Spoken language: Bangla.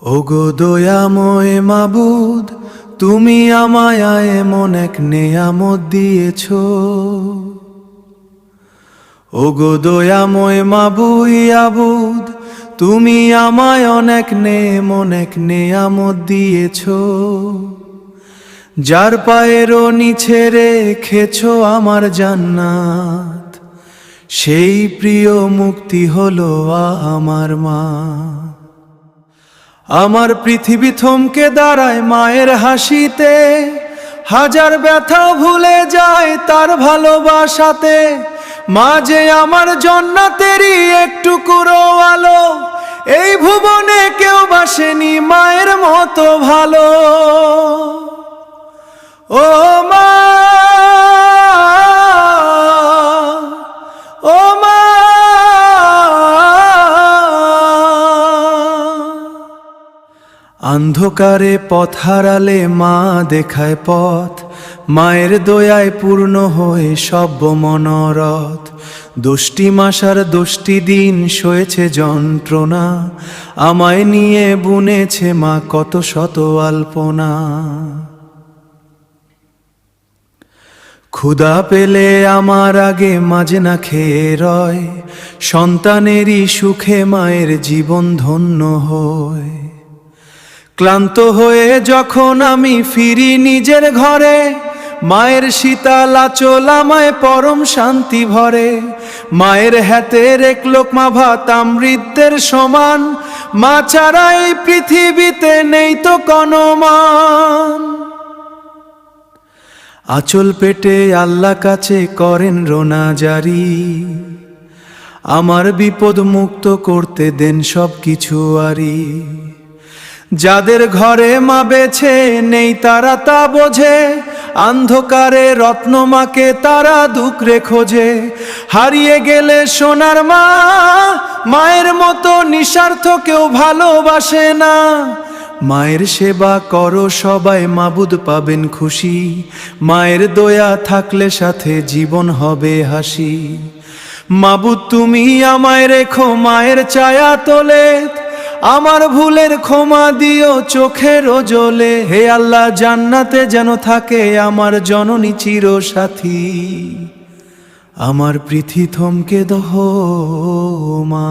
ওগো দয়াময় মাবুদ, তুমি আমায় এমন এক নেয়ামত দিয়েছ। ওগো দয়াময় মাবুদ, তুমি আমায় এমন এক নেয়ামত দিয়েছ। যার পায়ের নিচে রেখেছ আমার জান্নাত, সেই প্রিয় মুক্তি হলো আমার মা। আমার পৃথিবী থমকে দাঁড়ায় মায়ের হাসিতে, হাজার ব্যথা ভুলে যায় তার ভালোবাসাতে। মা যে আমার জান্নাতেরই একটু টুকরো আলো, এই ভুবনে কেউ বাসেনি মায়ের মতো ভালো। ও মা, ও মা, অন্ধকারে পথ হারালে মা দেখায় পথ, মায়ের দয়ায় পূর্ণ হয়ে সব মনোরথ। 10টি মাস আর 10টি দিন সয়েছে যন্ত্রণা, আমায় নিয়ে বুনেছে মা কত শত আলপনা। ক্ষুধা পেলে আমার আগে মাঝে না খেয়ে রয়, সন্তানেরই সুখে মায়ের জীবন ধন্য হয়। ক্লান্ত হয়ে যখন আমি ফিরি নিজের ঘরে, মায়ের শীতল আঁচল আমায় পরম শান্তি ভরে। মায়ের হাতের এক লোকমা ভাত অমৃতের সমান, মা ছাড়া এই পৃথিবীতে নেই তো কোনো মান। আঁচল পেটে আল্লাহ কাছে করেন রোনা জারি, আমার বিপদ মুক্ত করতে দেন সব কিছু আরি। যাদের ঘরে মা বেছে নেই তারা তা বোঝে, অন্ধকারে রত্নমাকে তারা দুকরে খোঁজে। হারিয়ে গেলে সোনার মা, মায়ের মতো নিঃস্বার্থ কেউ ভালোবাসে না। মায়ের সেবা করো সবাই, মাবুদ পাবেন খুশি। মায়ের দয়া থাকলে সাথে জীবন হবে হাসি। মাবুদ তুমি আমায় রেখো মায়ের ছায়া তোলে, আমার ভুলের ক্ষমা দিও চোখের ওজলে। হে আল্লাহ, জান্নাতে যেন থাকে আমার জননী চির সাথী, আমার পৃথিবী থমকে দহ মা।